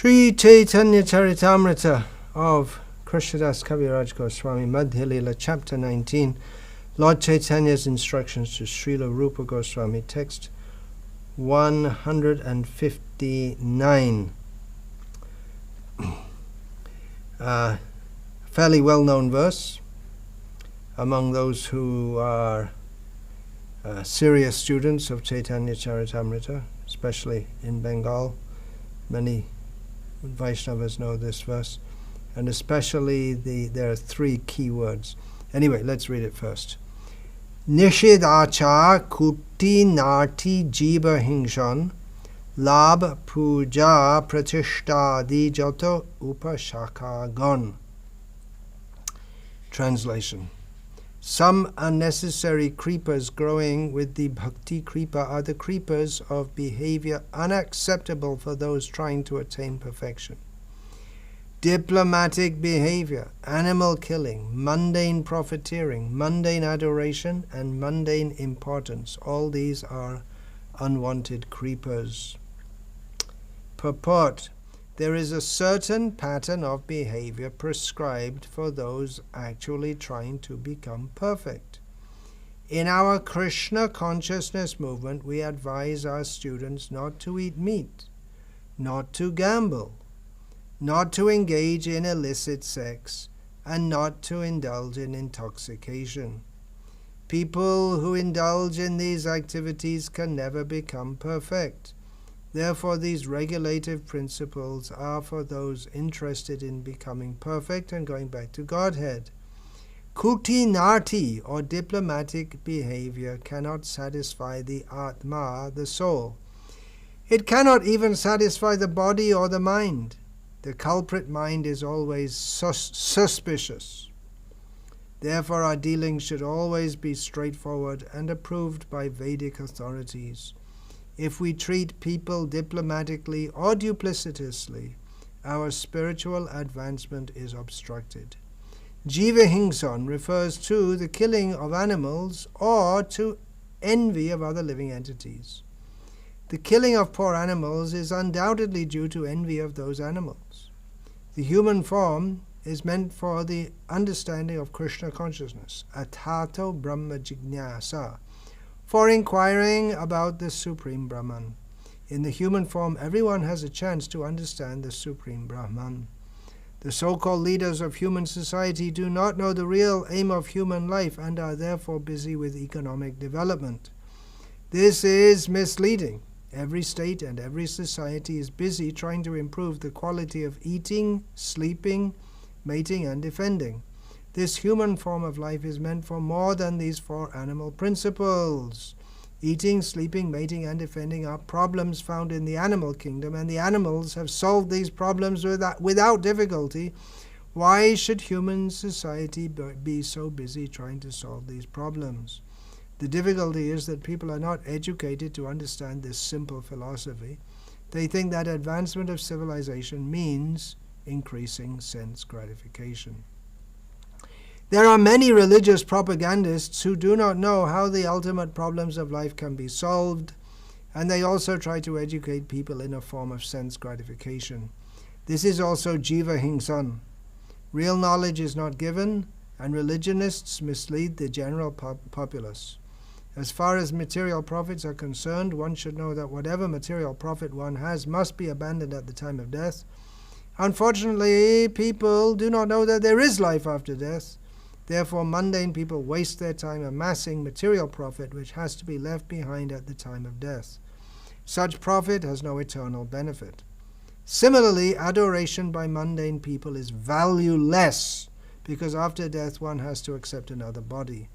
Sri Chaitanya Charitamrita of Krishnadas Kaviraj Goswami, Madhya Lila, Chapter 19, Lord Chaitanya's instructions to Srila Rupa Goswami, text 159. Fairly well-known verse among those who are serious students of Chaitanya Charitamrita, especially in Bengal. Many Vaishnavas know this verse, and especially there are three key words. Anyway, let's read it first. Nishidacha kuti narti jiva hingshan lab puja pratishta di jato upashakagon. Translation. Some unnecessary creepers growing with the Bhakti Kripa are the creepers of behavior unacceptable for those trying to attain perfection. Diplomatic behavior, animal killing, mundane profiteering, mundane adoration, and mundane importance. All these are unwanted creepers. Purport. There is a certain pattern of behavior prescribed for those actually trying to become perfect. In our Krishna consciousness movement, we advise our students not to eat meat, not to gamble, not to engage in illicit sex, and not to indulge in intoxication. People who indulge in these activities can never become perfect. Therefore, these regulative principles are for those interested in becoming perfect and going back to Godhead. Kuti narti, or diplomatic behavior, cannot satisfy the Atma, the soul. It cannot even satisfy the body or the mind. The culprit mind is always suspicious. Therefore, our dealings should always be straightforward and approved by Vedic authorities. If we treat people diplomatically or duplicitously, our spiritual advancement is obstructed. Jiva hingsan refers to the killing of animals or to envy of other living entities. The killing of poor animals is undoubtedly due to envy of those animals. The human form is meant for the understanding of Krishna consciousness, atato brahma jignasa, for inquiring about the Supreme Brahman. In the human form, everyone has a chance to understand the Supreme Brahman. The so-called leaders of human society do not know the real aim of human life and are therefore busy with economic development. This is misleading. Every state and every society is busy trying to improve the quality of eating, sleeping, mating, and defending. This human form of life is meant for more than these four animal principles. Eating, sleeping, mating, and defending are problems found in the animal kingdom, and the animals have solved these problems without difficulty. Why should human society be so busy trying to solve these problems? The difficulty is that people are not educated to understand this simple philosophy. They think that advancement of civilization means increasing sense gratification. There are many religious propagandists who do not know how the ultimate problems of life can be solved, and they also try to educate people in a form of sense gratification. This is also jiva hingsan. Real knowledge is not given, and religionists mislead the general populace. As far as material profits are concerned, one should know that whatever material profit one has must be abandoned at the time of death. Unfortunately, people do not know that there is life after death. Therefore, mundane people waste their time amassing material profit which has to be left behind at the time of death. Such profit has no eternal benefit. Similarly, adoration by mundane people is valueless because after death one has to accept another body.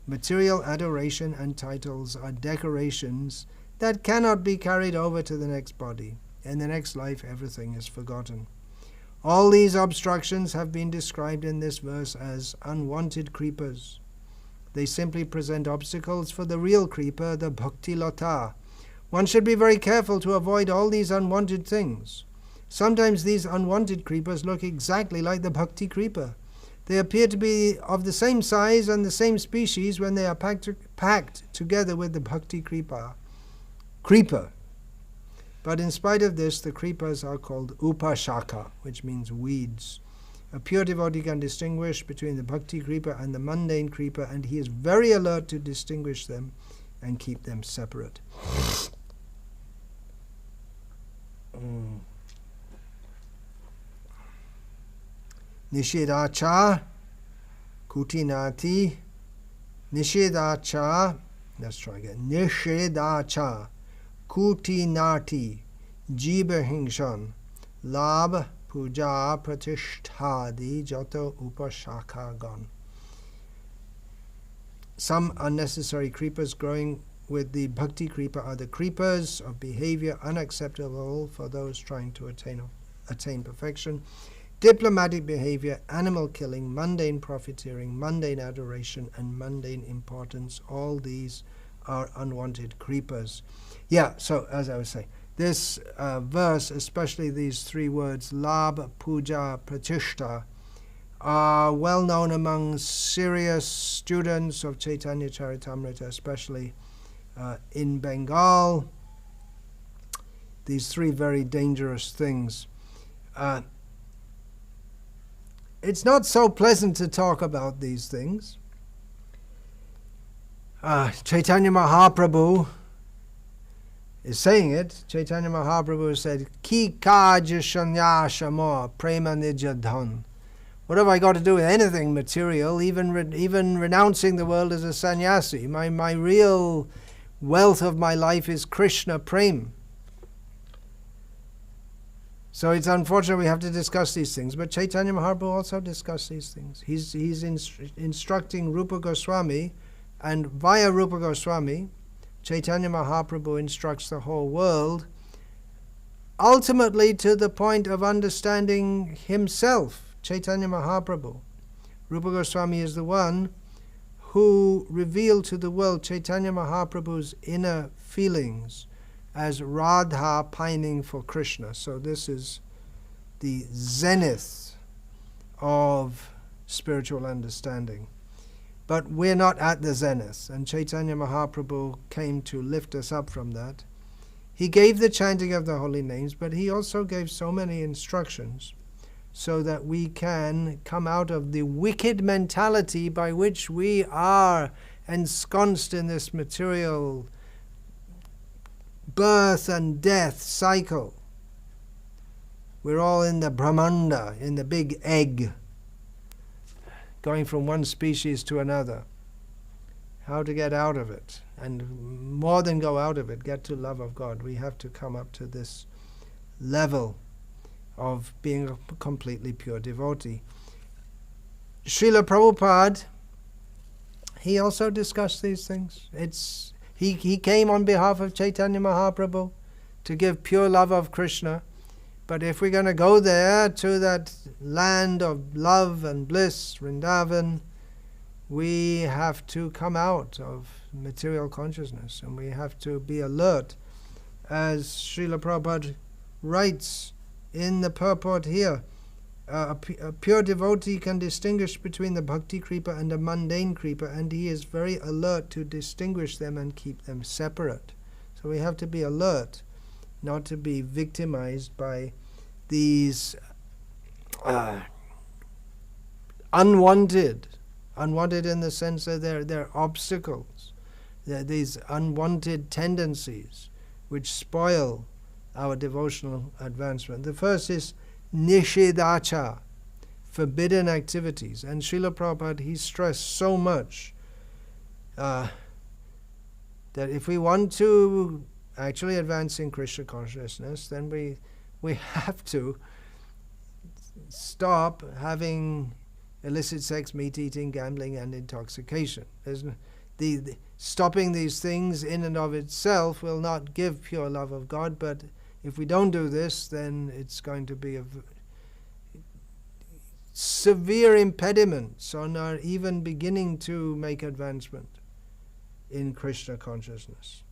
Material adoration and titles are decorations that cannot be carried over to the next body. In the next life, everything is forgotten. All these obstructions have been described in this verse as unwanted creepers. They simply present obstacles for the real creeper, the bhakti lata. One should be very careful to avoid all these unwanted things. Sometimes these unwanted creepers look exactly like the bhakti creeper. They appear to be of the same size and the same species when they are packed together with the bhakti creeper. But in spite of this, the creepers are called upashaka, which means weeds. A pure devotee can distinguish between the bhakti creeper and the mundane creeper, and he is very alert to distinguish them and keep them separate. Nishidacha, kutinati, nishidacha, let's try again. Nishidacha, kutinati, jibahingshan, lab, puja, pratishtadi, jato upashakagan. Some unnecessary creepers growing with the bhakti creeper are the creepers of behavior unacceptable for those trying to attain perfection. Diplomatic behavior, animal killing, mundane profiteering, mundane adoration, and mundane importance, all these are unwanted creepers. Yeah, so as I was saying, this verse, especially these three words, Labh, Puja, Pratishta, are well known among serious students of Chaitanya Charitamrita, especially in Bengal. These three very dangerous things. It's not so pleasant to talk about these things. Chaitanya Mahaprabhu is saying it. Chaitanya Mahaprabhu said, Ki kaj shanyasha mo prema nijadhan. What have I got to do with anything material, even renouncing the world as a sannyasi? My real wealth of my life is Krishna Prem. So it's unfortunate we have to discuss these things, but Chaitanya Mahaprabhu also discussed these things. He's instructing Rupa Goswami, and via Rupa Goswami, Chaitanya Mahaprabhu instructs the whole world, ultimately to the point of understanding himself, Chaitanya Mahaprabhu. Rupa Goswami is the one who revealed to the world Chaitanya Mahaprabhu's inner feelings as Radha pining for Krishna. So this is the zenith of spiritual understanding. But we're not at the zenith, and Chaitanya Mahaprabhu came to lift us up from that. He gave the chanting of the holy names, but he also gave so many instructions so that we can come out of the wicked mentality by which we are ensconced in this material birth and death cycle. We're all in the Brahmanda, in the big egg, going from one species to another. How to get out of it, and more than go out of it, get to love of God. We have to come up to this level of being a completely pure devotee. Srila Prabhupada, he also discussed these things. He came on behalf of Chaitanya Mahaprabhu to give pure love of Krishna. But if we're going to go there, to that land of love and bliss, Vrindavan, we have to come out of material consciousness, and we have to be alert. As Srila Prabhupada writes in the purport here, a pure devotee can distinguish between the bhakti creeper and the mundane creeper, and he is very alert to distinguish them and keep them separate. So we have to be alert, not to be victimized by these unwanted in the sense that they're obstacles. They're these unwanted tendencies which spoil our devotional advancement. The first is nishidacha, forbidden activities. And Srila Prabhupada, he stressed so much that if we want to actually advance in Krishna consciousness, then we have to stop having illicit sex, meat eating, gambling, and intoxication. Stopping these things in and of itself will not give pure love of God, but if we don't do this, then it's going to be a severe impediments on our even beginning to make advancement in Krishna consciousness.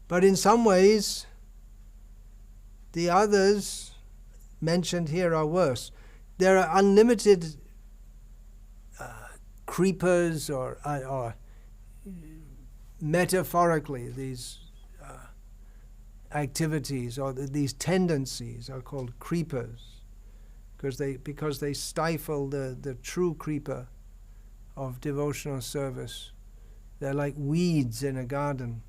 But in some ways, the others mentioned here are worse. There are unlimited creepers, or metaphorically, these activities or these tendencies are called creepers, because they stifle the true creeper of devotional service. They're like weeds in a garden,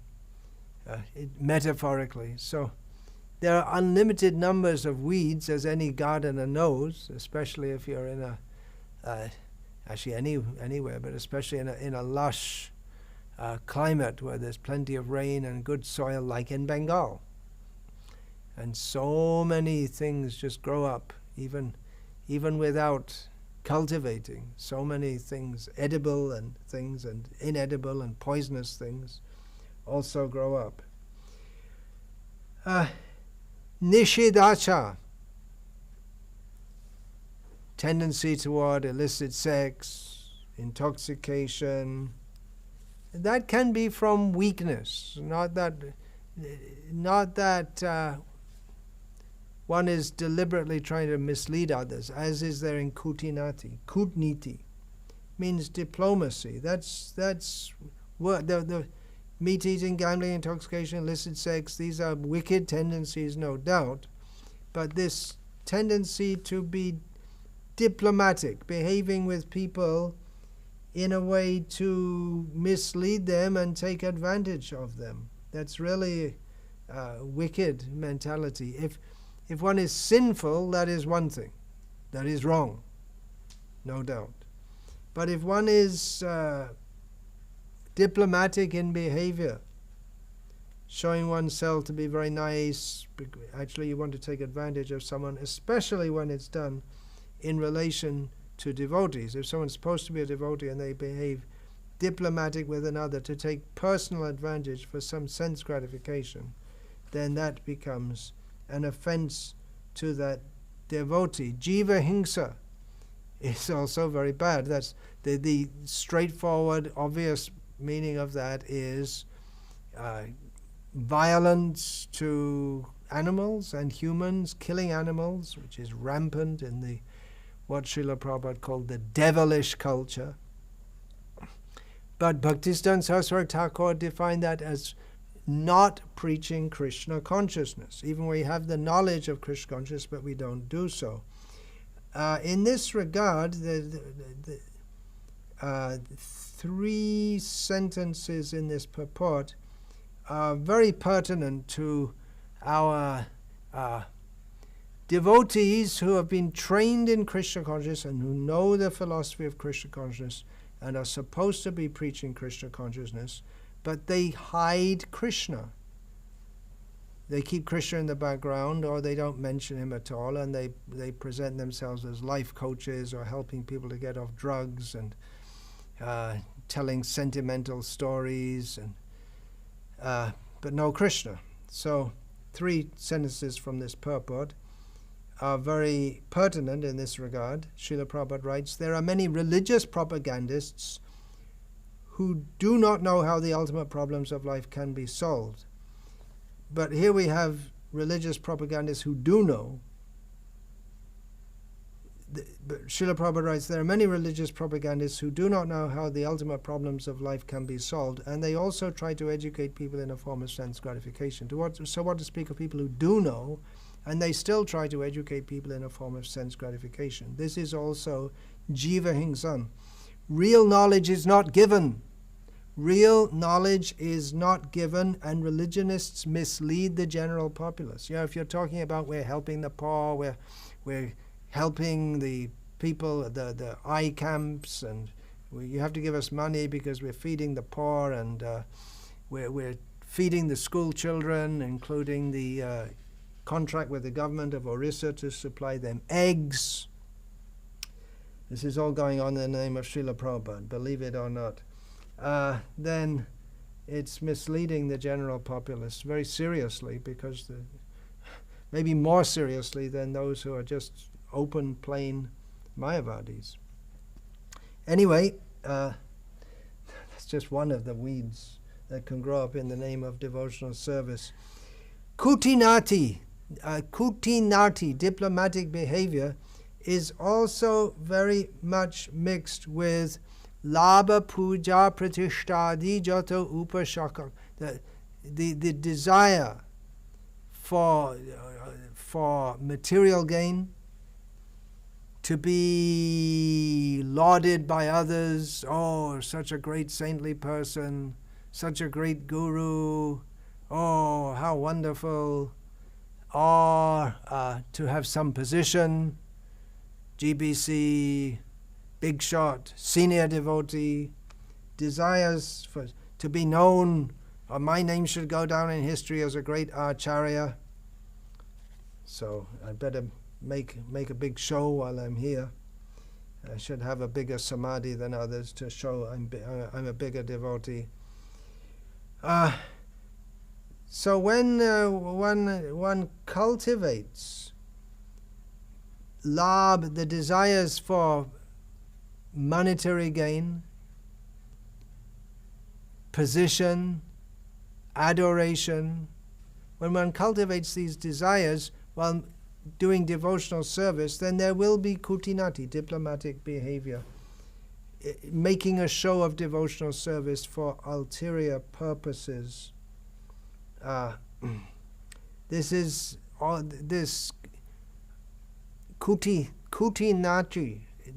metaphorically. So there are unlimited numbers of weeds, as any gardener knows, especially if you're in actually anywhere, but especially in a lush climate where there's plenty of rain and good soil, like in Bengal. And so many things just grow up, even without cultivating. So many things, edible and things, and inedible and poisonous things, also grow up. Nishidacha, tendency toward illicit sex, intoxication. That can be from weakness, not that one is deliberately trying to mislead others, as is there in kutinati. Kutniti means diplomacy. That's what the meat eating, gambling, intoxication, illicit sex. These are wicked tendencies, no doubt, but this tendency to be diplomatic, behaving with people in a way to mislead them and take advantage of them. That's really wicked mentality. If one is sinful, that is one thing. That is wrong, no doubt. But if one is diplomatic in behavior, showing oneself to be very nice, actually you want to take advantage of someone, especially when it's done in relation to devotees. If someone's supposed to be a devotee and they behave diplomatic with another to take personal advantage for some sense gratification, then that becomes an offense to that devotee. Jiva hingsa is also very bad. That's the straightforward, obvious meaning of that is violence to animals and humans, killing animals, which is rampant in the what Srila Prabhupada called the devilish culture. But Bhaktisiddhanta Saraswati Thakur defined that as not preaching Krishna consciousness. Even we have the knowledge of Krishna consciousness, but we don't do so. In this regard, the three sentences in this purport are very pertinent to our devotees who have been trained in Krishna consciousness and who know the philosophy of Krishna consciousness and are supposed to be preaching Krishna consciousness, but they hide Krishna. They keep Krishna in the background, or they don't mention him at all, and they present themselves as life coaches or helping people to get off drugs and telling sentimental stories, and but no Krishna. So three sentences from this purport are very pertinent in this regard. Srila Prabhupada writes, there are many religious propagandists who do not know how the ultimate problems of life can be solved. But here we have religious propagandists who do know. But Srila Prabhupada writes, there are many religious propagandists who do not know how the ultimate problems of life can be solved, and they also try to educate people in a form of sense gratification. So what to speak of people who do know, and they still try to educate people in a form of sense gratification. This is also jiva hingsan. Real knowledge is not given. Real knowledge is not given, and religionists mislead the general populace. You know, if you're talking about we're helping the poor, we're helping the people, the eye camps, and you have to give us money because we're feeding the poor, and we're feeding the school children, including the contract with the government of Orissa to supply them eggs. This is all going on in the name of Srila Prabhupada, believe it or not. Then it's misleading the general populace very seriously, because maybe more seriously than those who are just open, plain Mayavadis. Anyway, that's just one of the weeds that can grow up in the name of devotional service. Kutinati, diplomatic behavior, is also very much mixed with labha puja pratishtadi jato upashaka, the desire for material gain, to be lauded by others. Oh, such a great saintly person, such a great guru, oh, how wonderful. Or to have some position, GBC, big shot, senior devotee, desires to be known, or my name should go down in history as a great acharya. So I better make a big show while I'm here. I should have a bigger samadhi than others to show I'm a bigger devotee. So when one cultivates labh, the desires for monetary gain, position, adoration, when one cultivates these desires while doing devotional service, then there will be kutinati, diplomatic behavior, making a show of devotional service for ulterior purposes. This is all this kutinati,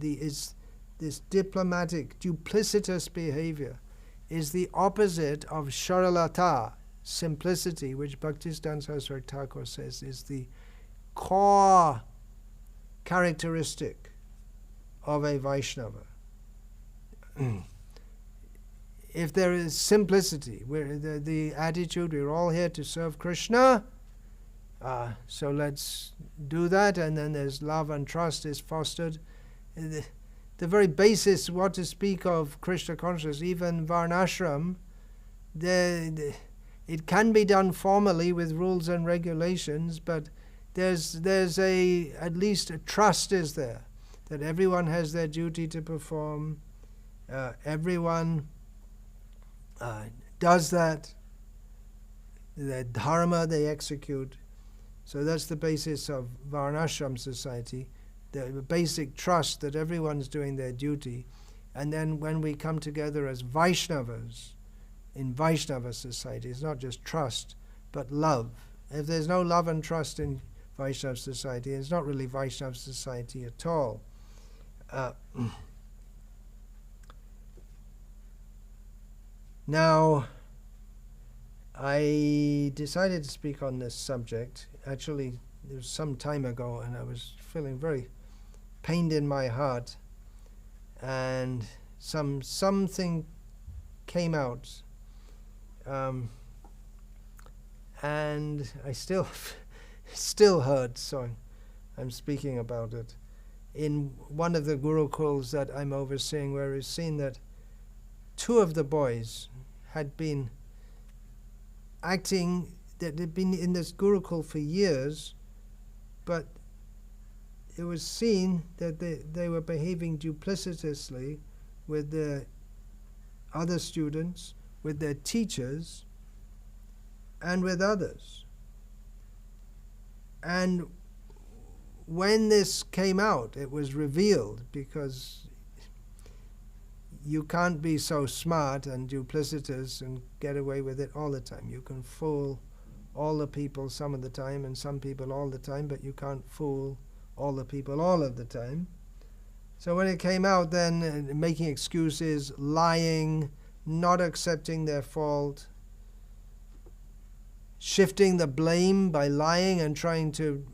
is this diplomatic, duplicitous behavior, is the opposite of sharalata, simplicity, which Bhaktisiddhanta Saraswati Thakur says is the core characteristic of a Vaishnava. If there is simplicity, where the attitude, we're all here to serve Krishna, so let's do that, and then there's love and trust is fostered. The very basis, what to speak of Krishna consciousness, even varnashram, it can be done formally with rules and regulations, but there's at least a trust is there, that everyone has their duty to perform, everyone does that, their dharma they execute. So that's the basis of varnashram society, the basic trust that everyone's doing their duty. And then when we come together as Vaishnavas, in Vaishnava society, it's not just trust, but love. If there's no love and trust in Vaishnava society, it's not really Vaishnava society at all. Now, I decided to speak on this subject. Actually, it was some time ago, and I was feeling very pained in my heart, and something came out, and I still hurt, so I'm speaking about it. In one of the gurukuls that I'm overseeing, where we've seen that 2 of the boys had been acting, that had been in this gurukul for years, but it was seen that they were behaving duplicitously with the other students, with their teachers, and with others. And when this came out, it was revealed, because you can't be so smart and duplicitous and get away with it all the time. You can fool all the people some of the time and some people all the time, but you can't fool all the people all of the time. So when it came out, then making excuses, lying, not accepting their fault, shifting the blame by lying and trying to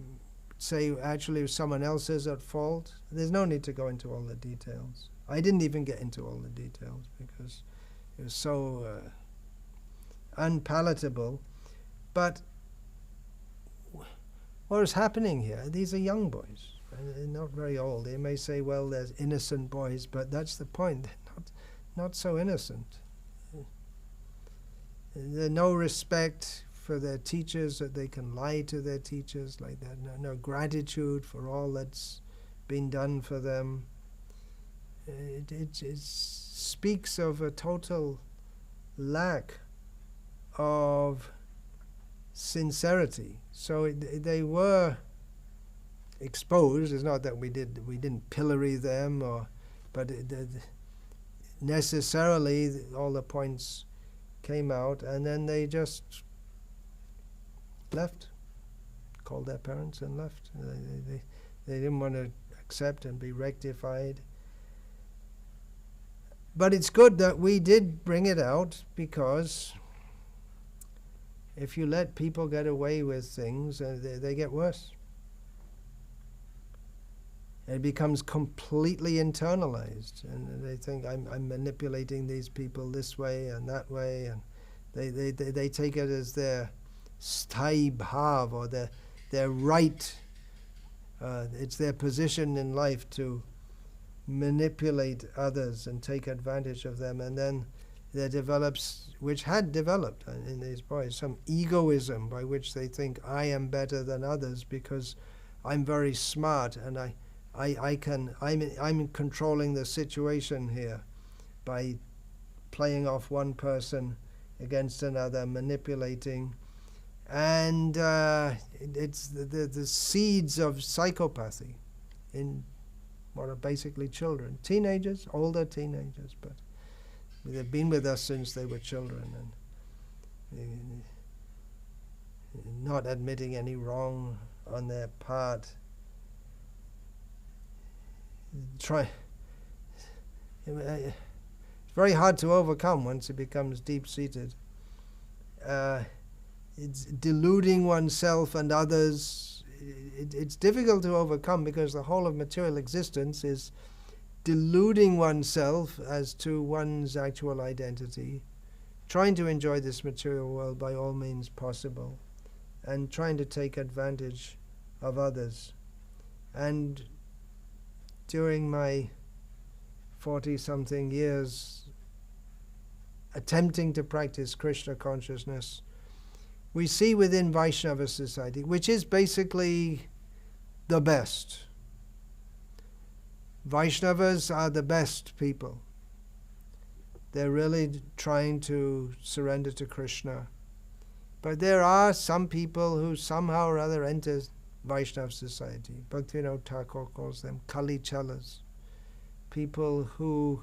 say actually someone else is at fault. There's no need to go into all the details. I didn't even get into all the details because it was so unpalatable. But what is happening here? These are young boys. They're not very old. They may say, well, there's innocent boys, but that's the point. They're not so innocent. There's no respect for their teachers, that they can lie to their teachers like that. No gratitude for all that's been done for them. It speaks of a total lack of sincerity. So they were exposed. It's not that we didn't pillory them, but necessarily all the points came out, and then they just left. called their parents and left. They didn't want to accept and be rectified. But it's good that we did bring it out, because if you let people get away with things, they get worse. It becomes completely internalized, and they think I'm manipulating these people this way and that way, and they take it as their sthai bhav, or their right. It's their position in life to manipulate others and take advantage of them, and then there develops, which had developed in these boys, some egoism by which they think I am better than others because I'm very smart and I'm controlling the situation here by playing off one person against another, manipulating, and it's the seeds of psychopathy in what are basically children, teenagers, older teenagers, but they've been with us since they were children, and not admitting any wrong on their part. It's very hard to overcome once it becomes deep-seated. It's deluding oneself and others. It's difficult to overcome because the whole of material existence is deluding oneself as to one's actual identity, trying to enjoy this material world by all means possible, and trying to take advantage of others. And during my 40-something years attempting to practice Krishna consciousness, we see within Vaishnava society, which is basically the best. Vaishnavas are the best people. They're really trying to surrender to Krishna. But there are some people who somehow or other enter Vaishnava society. Bhaktivinoda Thakur calls them Kali Chalas. People who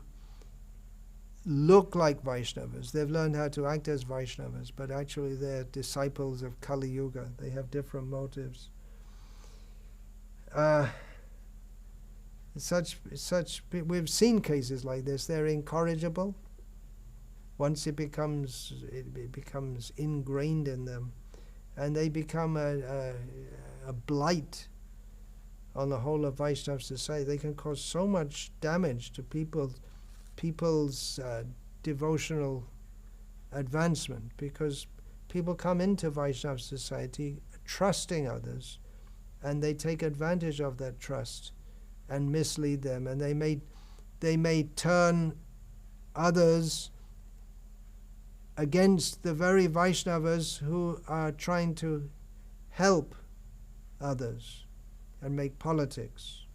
look like Vaishnavas. They've learned how to act as Vaishnavas, but actually they're disciples of Kali Yuga. They have different motives. We've seen cases like this. They're incorrigible. Once it becomes ingrained in them, and they become a blight on the whole of Vaishnava society. They can cause so much damage to people's devotional advancement, because people come into Vaishnava society trusting others, and they take advantage of that trust and mislead them, and they may turn others against the very Vaishnavas who are trying to help others and make politics.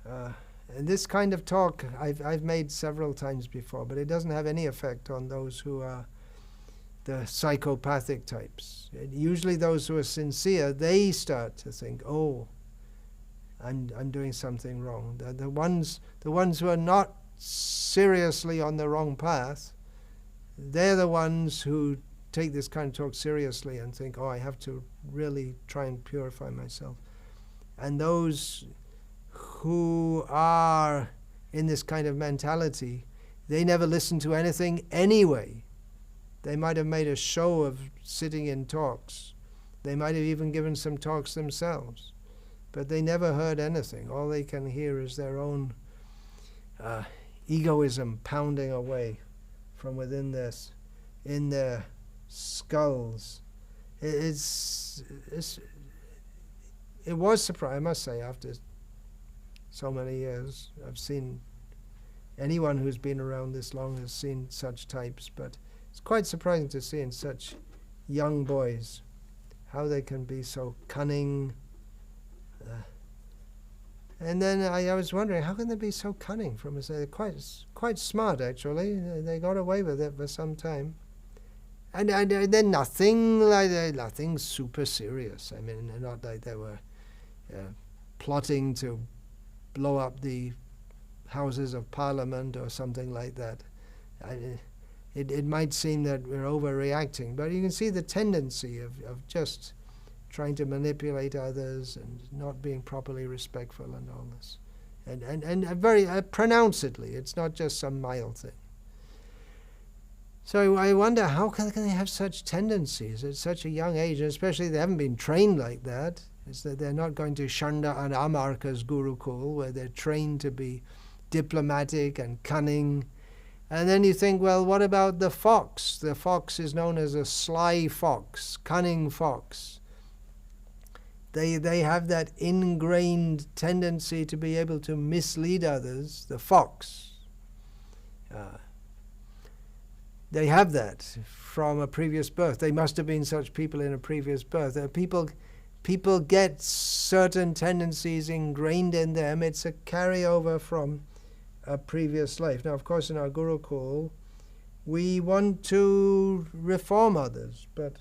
And this kind of talk I've made several times before, but it doesn't have any effect on those who are the psychopathic types. Usually those who are sincere, they start to think, oh, I'm doing something wrong. The ones who are not seriously on the wrong path, they're the ones who take this kind of talk seriously and think, oh, I have to really try and purify myself. And those who are in this kind of mentality, they never listen to anything anyway. They might have made a show of sitting in talks. They might have even given some talks themselves. But they never heard anything. All they can hear is their own egoism pounding away from within this, in their skulls. It was surprising, I must say, after so many years. I've seen, anyone who's been around this long has seen such types, but it's quite surprising to see in such young boys how they can be so cunning. And then I was wondering, how can they be so cunning? They're quite smart, actually. They got away with it for some time. And they're nothing super serious. I mean, they're not like they were plotting to blow up the Houses of Parliament or something like that. It might seem that we're overreacting, but you can see the tendency of just trying to manipulate others and not being properly respectful and all this. And very pronouncedly, it's not just some mild thing. So I wonder, how can they have such tendencies at such a young age, and especially they haven't been trained like that. It's that they're not going to Shanda and Amarka's Gurukul, where they're trained to be diplomatic and cunning. And then you think, well, what about the fox? The fox is known as a sly fox, cunning fox. They have that ingrained tendency to be able to mislead others, the fox. They have that from a previous birth. They must have been such people in a previous birth. People get certain tendencies ingrained in them. It's a carryover from a previous life. Now, of course, in our Gurukul, we want to reform others, but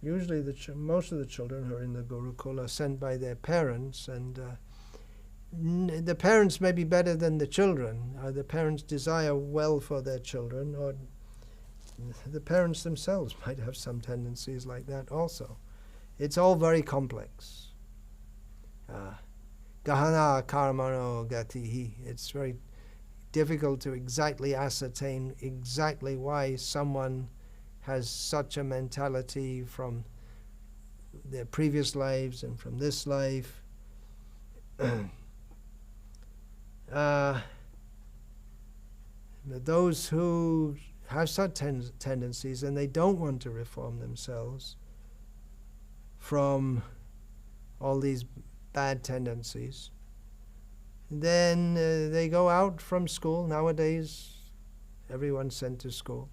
usually most of the children who are in the Gurukul are sent by their parents, and the parents may be better than the children. The parents desire well for their children, or the parents themselves might have some tendencies like that also. It's all very complex. Gahana karmano gatihi. It's very difficult to exactly ascertain exactly why someone has such a mentality from their previous lives and from this life. Those who have such tendencies and they don't want to reform themselves from all these bad tendencies, then they go out from school. Nowadays, everyone's sent to school,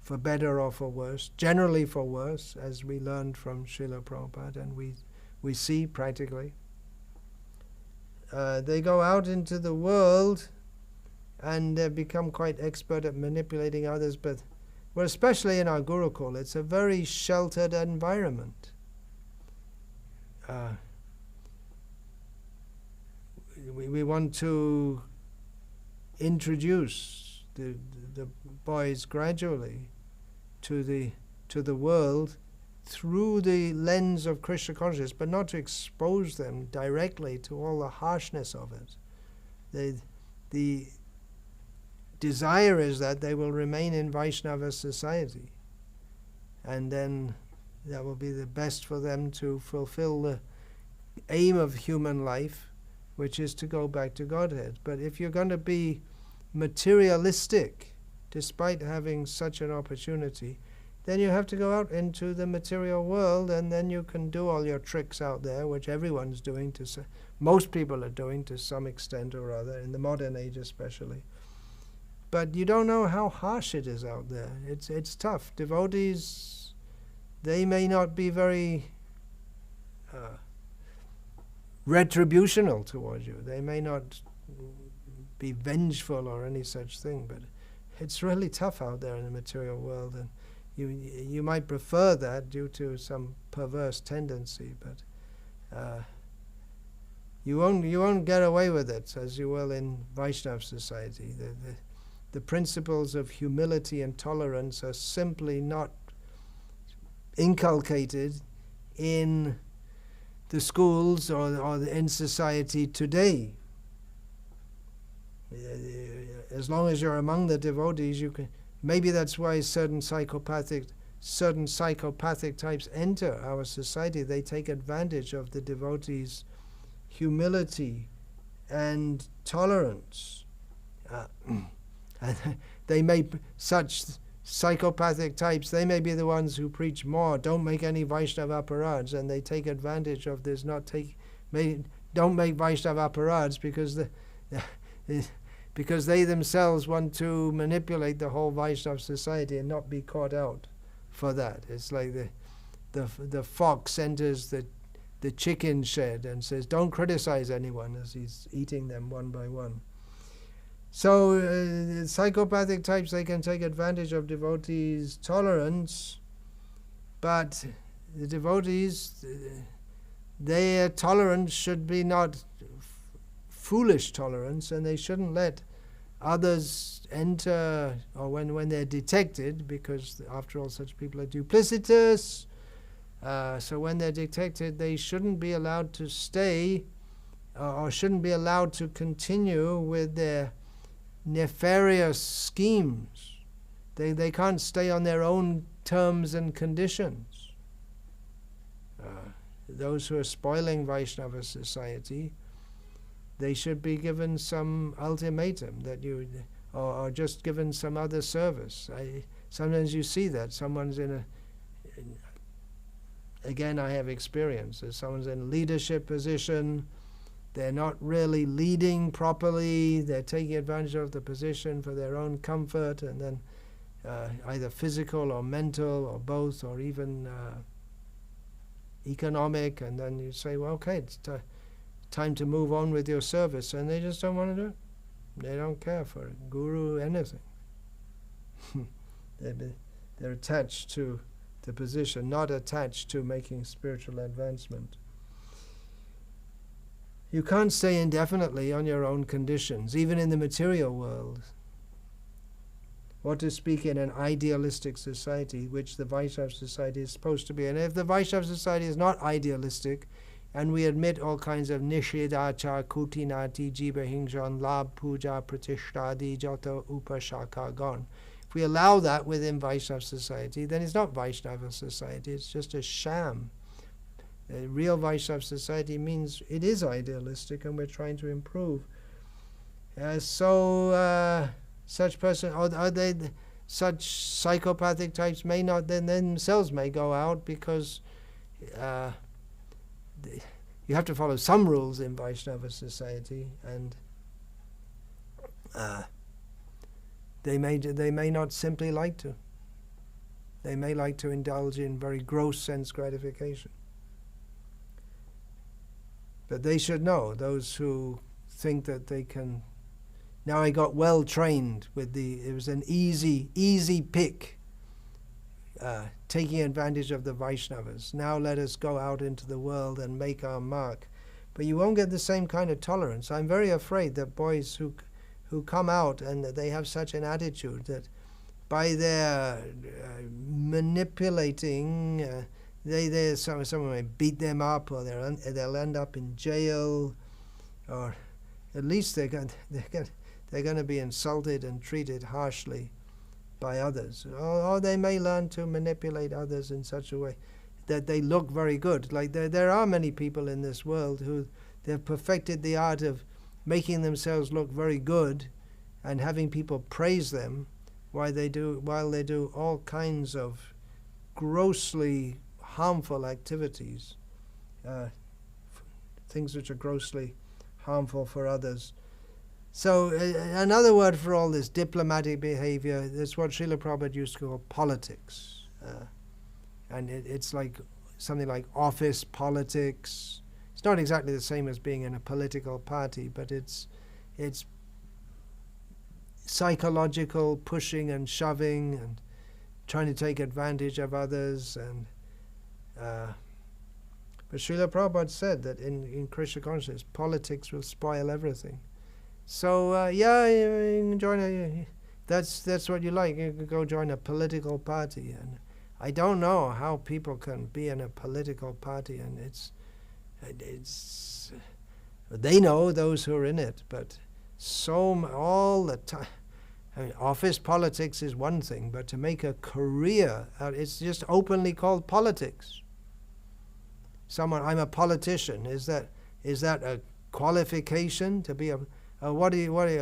for better or for worse, generally for worse, as we learned from Srila Prabhupada, and we see practically. They go out into the world and become quite expert at manipulating others, but well, especially in our Gurukul, it's a very sheltered environment. We want to introduce the boys gradually to the world through the lens of Krishna consciousness, but not to expose them directly to all the harshness of it. The desire is that they will remain in Vaishnava society, and then that will be the best for them to fulfill the aim of human life, which is to go back to Godhead. But if you're going to be materialistic, despite having such an opportunity, then you have to go out into the material world, and then you can do all your tricks out there, which everyone's doing, most people are doing to some extent or other, in the modern age especially. But you don't know how harsh it is out there. It's tough. Devotees, they may not be very retributional towards you. They may not be vengeful or any such thing, but it's really tough out there in the material world, and you might prefer that due to some perverse tendency, but you won't get away with it as you will in Vaishnava society. The principles of humility and tolerance are simply not inculcated in the schools or in society today. As long as you're among the devotees, you can. Maybe that's why certain psychopathic types enter our society. They take advantage of the devotees' humility and tolerance. They may, such psychopathic types, they may be the ones who preach more, don't make any Vaishnava aparads, and they take advantage of this, don't make Vaishnava aparads because they themselves want to manipulate the whole Vaishnava society and not be caught out for that. It's like the fox enters the chicken shed and says, don't criticize anyone, as he's eating them one by one. So psychopathic types, they can take advantage of devotees' tolerance, but the devotees, their tolerance should be not foolish tolerance, and they shouldn't let others enter, or when they're detected, because after all such people are duplicitous, So when they're detected, they shouldn't be allowed to stay or shouldn't be allowed to continue with their nefarious schemes. They can't stay on their own terms and conditions. Those who are spoiling Vaishnava society, they should be given some ultimatum that or just given some other service. Sometimes you see that someone's again, I have experience. Someone's in a leadership position, they're not really leading properly, they're taking advantage of the position for their own comfort, and then either physical or mental or both, or even economic, and then you say, well, okay, it's time to move on with your service, and they just don't want to do it. They don't care for it, guru, anything. They're attached to the position, not attached to making spiritual advancement. You can't stay indefinitely on your own conditions, even in the material world. What to speak in an idealistic society, which the Vaishnava society is supposed to be. And if the Vaishnava society is not idealistic, and we admit all kinds of nishedachar, kutinati, jiva hingshan, lab, puja, pratishtadi, jata, upashaka, gone. If we allow that within Vaishnava society, then it's not Vaishnava society, it's just a sham. Real Vaishnava society means it is idealistic and we're trying to improve. Such person, are they such psychopathic types may not then themselves may go out, because you have to follow some rules in Vaishnava society, and they may not simply like to. They may like to indulge in very gross sense gratification. But they should know, those who think that they can. Now I got well trained with it was an easy pick, taking advantage of the Vaishnavas. Now let us go out into the world and make our mark. But you won't get the same kind of tolerance. I'm very afraid that boys who come out and they have such an attitude that by their manipulating, someone may beat them up, or they'll end up in jail, or at least they're going to be insulted and treated harshly by others. Or they may learn to manipulate others in such a way that they look very good. Like there are many people in this world who they've perfected the art of making themselves look very good and having people praise them while they do all kinds of grossly harmful activities, things which are grossly harmful for others. So another word for all this diplomatic behavior is what Srila Prabhupada used to call politics. And it's like something like office politics. It's not exactly the same as being in a political party, but it's psychological pushing and shoving and trying to take advantage of others. And but Srila Prabhupada said that in Krishna consciousness, politics will spoil everything. So you can join that's what you like. You can go join a political party, and I don't know how people can be in a political party, and it's they know, those who are in it, but all the time. I mean, office politics is one thing, but to make a career out, it's just openly called politics. I'm a politician. Is that a qualification to be a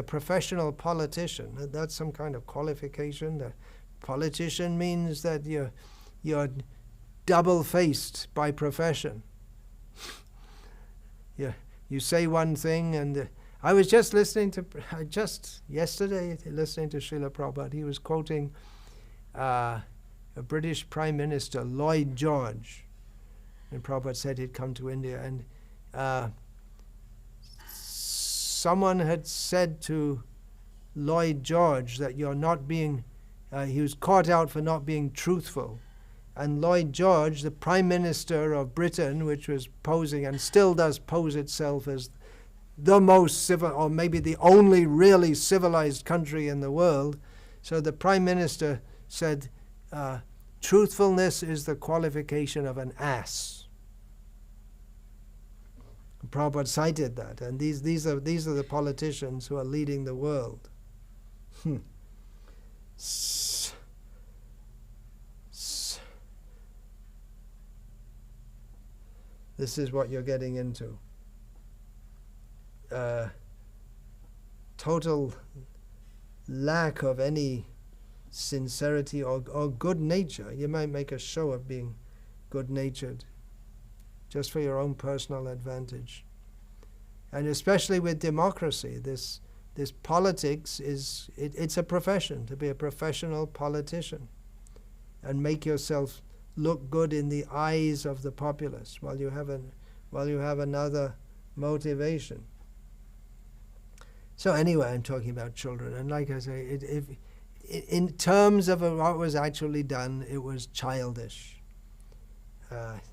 professional politician? That's some kind of qualification. The politician means that you're double-faced by profession. You say one thing, and I was just yesterday listening to Srila Prabhupada. He was quoting a British Prime Minister, Lloyd George. And Prabhupada said he'd come to India, and someone had said to Lloyd George that you're not being, he was caught out for not being truthful. And Lloyd George, the Prime Minister of Britain, which was posing and still does pose itself as the most civil, or maybe the only really civilized country in the world. So the Prime Minister said, truthfulness is the qualification of an ass. Prabhupada cited that, and these are the politicians who are leading the world. This is what you're getting into. Total lack of any sincerity or good nature. You might make a show of being good-natured just for your own personal advantage. And especially with democracy, this politics it's a profession, to be a professional politician and make yourself look good in the eyes of the populace while you have another motivation. So anyway, I'm talking about children, and like I say, in terms of what was actually done, it was childish.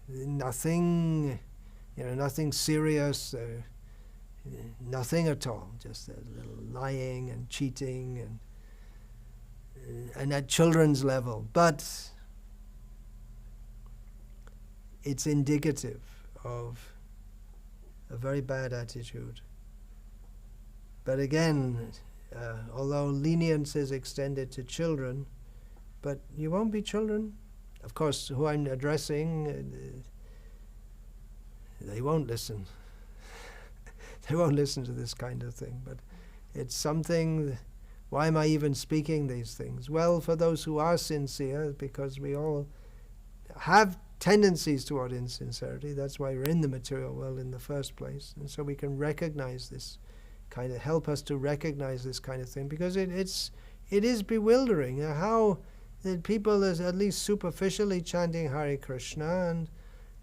Nothing serious, nothing at all. Just a little lying and cheating, and at children's level. But it's indicative of a very bad attitude. But again, although lenience is extended to children, but you won't be children. Of course, who I'm addressing, they won't listen. They won't listen to this kind of thing. But it's something, why am I even speaking these things? Well, for those who are sincere, because we all have tendencies toward insincerity. That's why we're in the material world in the first place. And so we can recognize this kind of, help us to recognize this kind of thing, because it is bewildering how that people is at least superficially chanting Hare Krishna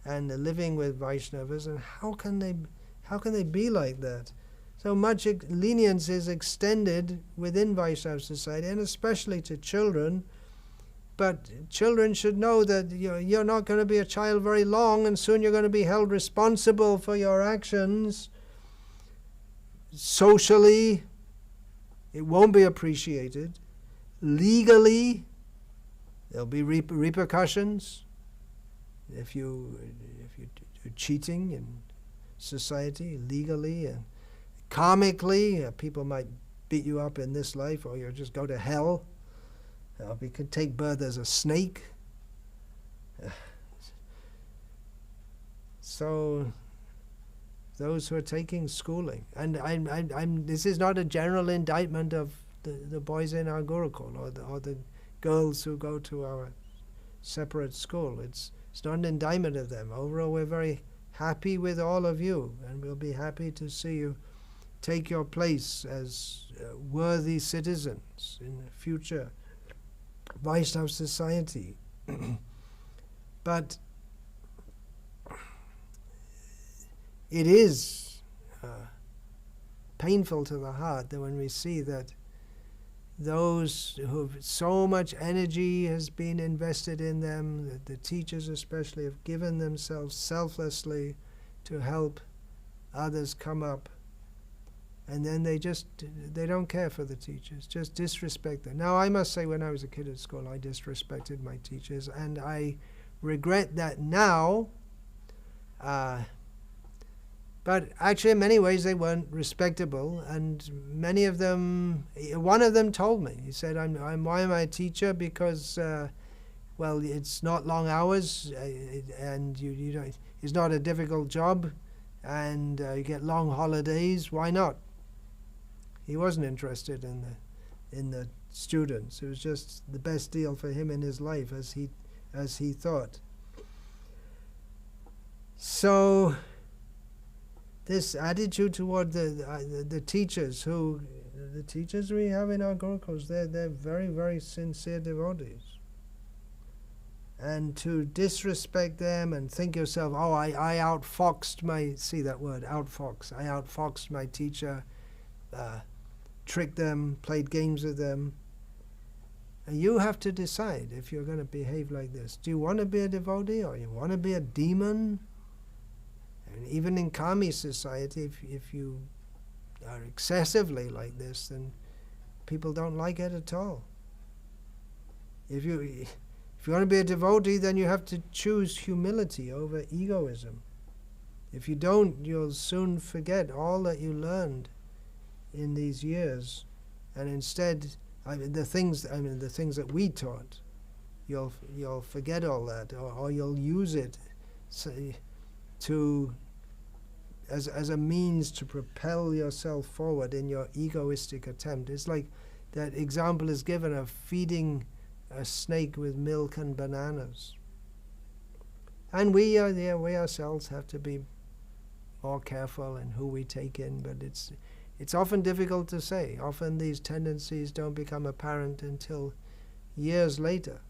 and living with Vaishnavas, and how can they be like that? So much lenience is extended within Vaishnava society, and especially to children. But children should know that you're not going to be a child very long, and soon you're going to be held responsible for your actions. Socially, it won't be appreciated. Legally, there'll be repercussions if you do cheating in society, legally, and karmically. People might beat you up in this life, or you'll just go to hell. We could take birth as a snake. So those who are taking schooling, and this is not a general indictment of the boys in our Gurukul or the girls who go to our separate school. It's not an indictment of them. Overall, we're very happy with all of you, and we'll be happy to see you take your place as worthy citizens in the future Vaishnava society. But it is painful to the heart that when we see that those who so much energy has been invested in them, that the teachers especially have given themselves selflessly to help others come up, and then they don't care for the teachers, just disrespect them. Now, I must say, when I was a kid at school, I disrespected my teachers, and I regret that now. But actually, in many ways, they weren't respectable, and many of them, one of them told me, he said, why am I a teacher? Because, well, it's not long hours, and you know, it's not a difficult job, and you get long holidays. Why not? He wasn't interested in the students. It was just the best deal for him in his life, as he thought. So this attitude toward the teachers we have in our Gurukuls, they're very, very sincere devotees. And to disrespect them and think yourself, oh, I outfoxed my, see that word, outfox. I outfoxed my teacher, tricked them, played games with them. And you have to decide if you're going to behave like this. Do you want to be a devotee, or you want to be a demon? And even in Kami society, if you are excessively like this, then people don't like it at all. If If you want to be a devotee, then you have to choose humility over egoism. If you don't, you'll soon forget all that you learned in these years, and instead, the things that we taught, you'll forget all that, or you'll use it as a means to propel yourself forward in your egoistic attempt. It's like that example is given of feeding a snake with milk and bananas. And we ourselves have to be more careful in who we take in, but it's often difficult to say. Often these tendencies don't become apparent until years later.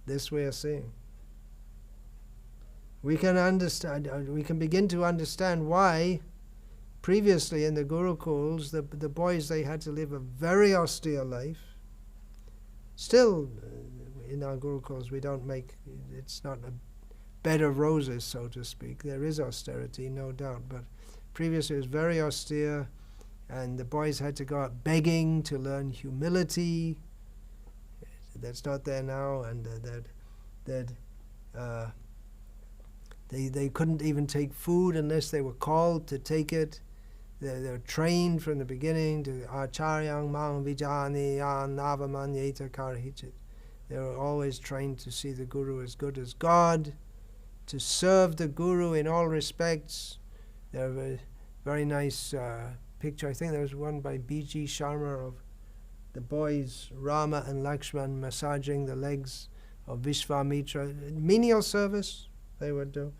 This we are seeing. We can begin to understand why previously in the Gurukuls, the boys, they had to live a very austere life. Still, in our Gurukuls, it's not a bed of roses, so to speak. There is austerity, no doubt, but previously it was very austere, and the boys had to go out begging to learn humility. That's not there now, and they couldn't even take food unless they were called to take it. They're trained from the beginning to acharyang mang vijani yan navamanyeta karhichit. They were always trained to see the Guru as good as God, to serve the Guru in all respects. There's a very nice picture, I think there was one by B.G. Sharma, of the boys Rama and Lakshman massaging the legs of Vishvamitra. Menial service they would do.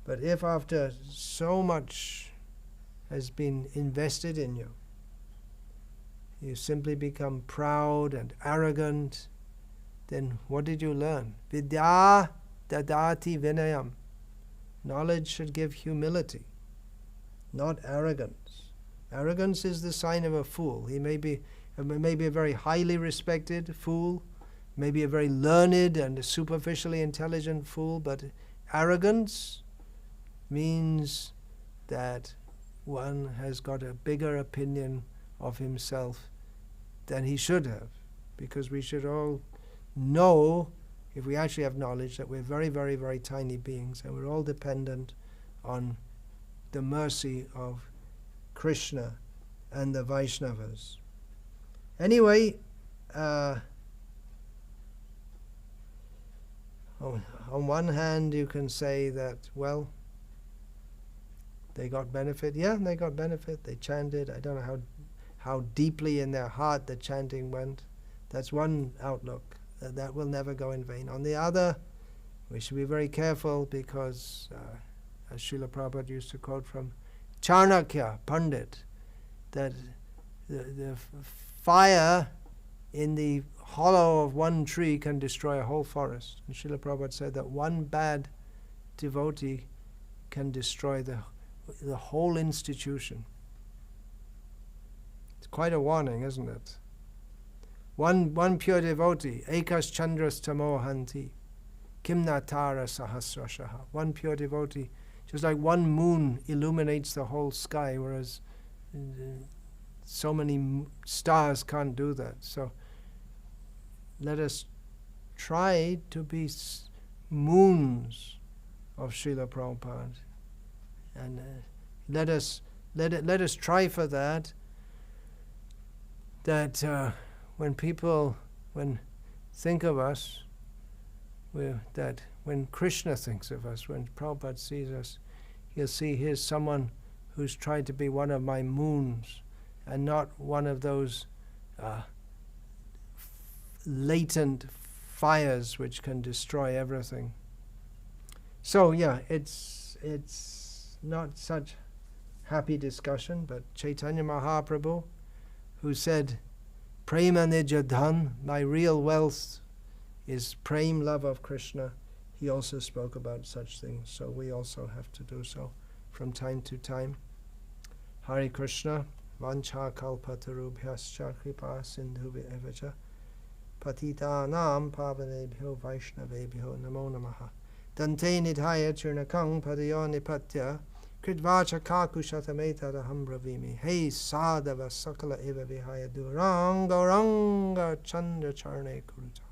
But if after so much has been invested in you, you simply become proud and arrogant, then what did you learn? Vidya dadati vinayam. Knowledge should give humility, not arrogance. Arrogance is the sign of a fool. He may be a very highly respected fool, maybe a very learned and superficially intelligent fool, but arrogance means that one has got a bigger opinion of himself than he should have, because we should all know, if we actually have knowledge, that we're very, very, very tiny beings, and we're all dependent on the mercy of Krishna and the Vaishnavas. Anyway, on one hand you can say that, well, they got benefit. Yeah, they got benefit. They chanted. I don't know how deeply in their heart the chanting went. That's one outlook. That will never go in vain. On the other, we should be very careful, because, as Srila Prabhupada used to quote from Chanakya Pandit, that the fire in the hollow of one tree can destroy a whole forest. And Srila Prabhupada said that one bad devotee can destroy the whole institution. It's quite a warning, isn't it? One pure devotee, ekas chandras tamohanti, kimnatara sahasrashaha. One pure devotee, just like one moon illuminates the whole sky, whereas so many stars can't do that. So let us try to be moons of Srila Prabhupada, and let us try for that. That when people think of us, that when Krishna thinks of us, when Prabhupada sees us, he'll see here's someone who's tried to be one of my moons, and not one of those latent fires which can destroy everything. So yeah, it's not such happy discussion, but Chaitanya Mahaprabhu, who said, Prema Nijadhan, my real wealth is prem, love of Krishna, he also spoke about such things. So we also have to do so from time to time. Hare Krishna, vancha kalpatarubhyascha kripa sindhubhya patitanam pavanebhyo vaishnavebhyo namo namaha. Dante nidhaya churnakang padayo nipatya Kridvacha kakushatameta bravimi. Hey sadava sakala eva vihaya duranga ranga chandra charne kuruta.